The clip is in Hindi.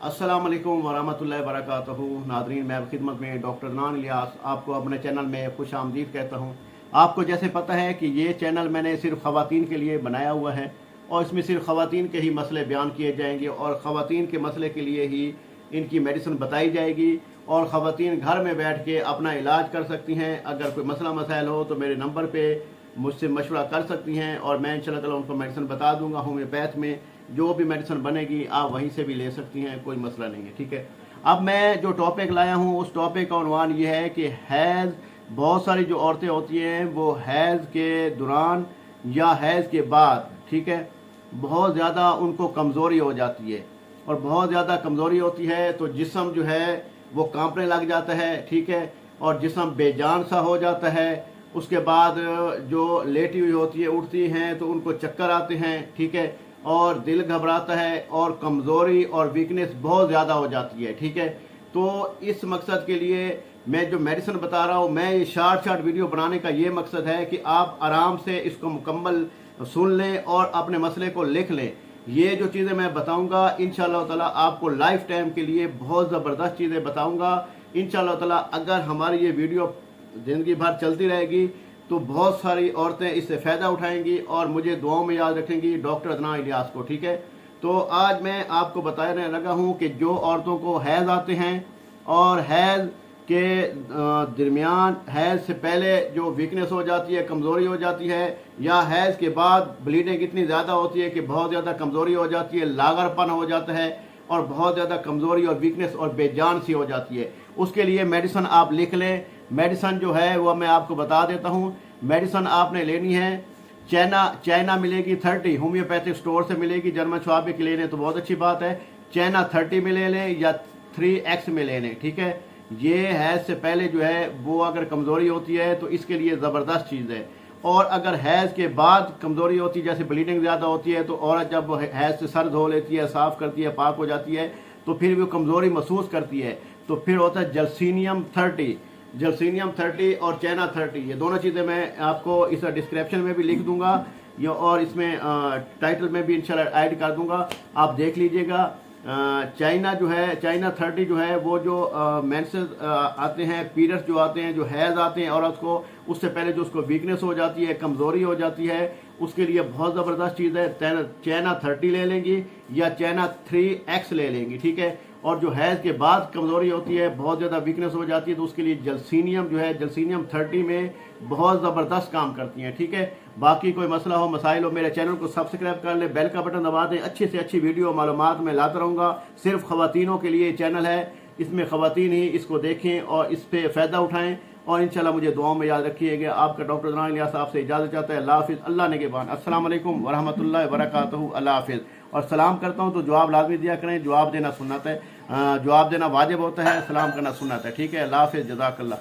अस्सलाम वालेकुम वरहमतुल्लाहि वबरकातुहू। नादरीन, मैं खिदमत में डॉक्टर अदनान इलियास आपको अपने चैनल में खुश आमदीद कहता हूँ। आपको जैसे पता है कि ये चैनल मैंने सिर्फ ख़वातीन के लिए बनाया हुआ है और इसमें सिर्फ ख़वातीन के ही मसले बयान किए जाएंगे और ख़वातीन के मसले के लिए ही इनकी मेडिसिन बताई जाएगी और ख़वातीन घर में बैठ के अपना इलाज कर सकती हैं। अगर कोई मसला मसाइल हो तो मेरे नंबर पर मुझसे मशवरा कर सकती हैं और मैं इंशाल्लाह ताला उनको मेडिसिन बता दूंगा। होम्योपैथ में जो भी मेडिसिन बनेगी आप वहीं से भी ले सकती हैं, कोई मसला नहीं है। ठीक है, अब मैं जो टॉपिक लाया हूँ उस टॉपिक का उन्वान ये है कि हैज़, बहुत सारी जो औरतें होती हैं वो हैज़ के दौरान या हैज़ के बाद, ठीक है, बहुत ज़्यादा उनको कमज़ोरी हो जाती है और बहुत ज़्यादा कमज़ोरी होती है तो जिस्म जो है वो कांपने लग जाता है। ठीक है, और जिस्म बेजान सा हो जाता है। उसके बाद जो लेटी हुई होती है उठती हैं तो उनको चक्कर आते हैं। ठीक है, और दिल घबराता है और कमज़ोरी और वीकनेस बहुत ज़्यादा हो जाती है। ठीक है, तो इस मकसद के लिए मैं जो मेडिसिन बता रहा हूँ, मैं ये शॉर्ट वीडियो बनाने का ये मकसद है कि आप आराम से इसको मुकम्मल सुन लें और अपने मसले को लिख लें। ये जो चीज़ें मैं बताऊँगा इंशाअल्लाह ताला आपको लाइफ टाइम के लिए बहुत ज़बरदस्त चीज़ें बताऊँगा इंशाअल्लाह ताला। अगर हमारी ये वीडियो ज़िंदगी भर चलती रहेगी तो बहुत सारी औरतें इससे फ़ायदा उठाएंगी और मुझे दुआओं में याद रखेंगी, डॉक्टर अदनान इलियास को। ठीक है, तो आज मैं आपको बताने लगा हूँ कि जो औरतों को हैज़ आते हैं और हैज़ के दरमियान, हैज़ से पहले जो वीकनेस हो जाती है, कमज़ोरी हो जाती है, या हैज़ के बाद ब्लीडिंग इतनी ज़्यादा होती है कि बहुत ज़्यादा कमज़ोरी हो जाती है, लागरपन हो जाता है और बहुत ज़्यादा कमज़ोरी और वीकनेस और बेजान सी हो जाती है, उसके लिए मेडिसिन आप लिख लें। मेडिसिन जो है वो मैं आपको बता देता हूँ। मेडिसिन आपने लेनी है चाइना मिलेगी 30, होम्योपैथिक स्टोर से मिलेगी। जर्मन शवाबे की लेने तो बहुत अच्छी बात है। चाइना 30 में ले लें या 3X में ले लें। ठीक है, ये हैज़ से पहले जो है वो अगर कमज़ोरी होती है तो इसके लिए ज़बरदस्त चीज़ है। और अगर हैज़ के बाद कमज़ोरी होती है, जैसे ब्लीडिंग ज़्यादा होती है, तो औरत जब हैज़ से सर धो लेती है, साफ़ करती है, पाक हो जाती है, तो फिर वो कमज़ोरी महसूस करती है, तो फिर होता है जलसीनियम 30 और चाइना 30। ये दोनों चीज़ें मैं आपको इस डिस्क्रिप्शन में भी लिख दूंगा ये, और इसमें टाइटल में भी इंशाल्लाह ऐड कर दूंगा, आप देख लीजिएगा। चाइना जो है, चाइना 30 जो है वो जो मेंसेस आते हैं, पीरियड्स जो आते हैं, जो हैज़ आते हैं औरत को, उससे पहले जो उसको वीकनेस हो जाती है, कमज़ोरी हो जाती है, उसके लिए बहुत ज़बरदस्त चीज़ है। चाइना 30 ले लेंगी या चाइना 3X ले लेंगी। ठीक है, और जो हैज़ के बाद कमज़ोरी होती है, बहुत ज़्यादा वीकनेस हो जाती है, तो उसके लिए जलसीनियम जो है, जलसीनियम 30 में बहुत ज़बरदस्त काम करती हैं। ठीक है, बाकी कोई मसला हो, मसाइल हो, मेरे चैनल को सब्सक्राइब कर ले, बेल का बटन दबा दें। अच्छी से अच्छी वीडियो मालूमात मैं लाता रहूँगा। सिर्फ ख़वातीनों के लिए चैनल है, इसमें ख़वातीन ही इसको देखें और इस पर फ़ायदा उठाएँ और इंशाल्लाह मुझे दुआओं में याद रखिएगा। आपका डॉक्टर अदनान इलियास आपसे इजाज़त चाहता है। अल्लाह हाफ़िज़, अल्लाह निगहबान। अस्सलाम वालेकुम वरहमतुल्लाहि वबरकातुहू। अल्लाह हाफ़िज़। और सलाम करता हूँ तो जवाब लाजमी दिया करें, जवाब देना सुन्नत है, जवाब देना वाजिब होता है, सलाम करना सुन्नत है। ठीक है, अल्लाह हाफ़िज़, जज़ाकल्लाह।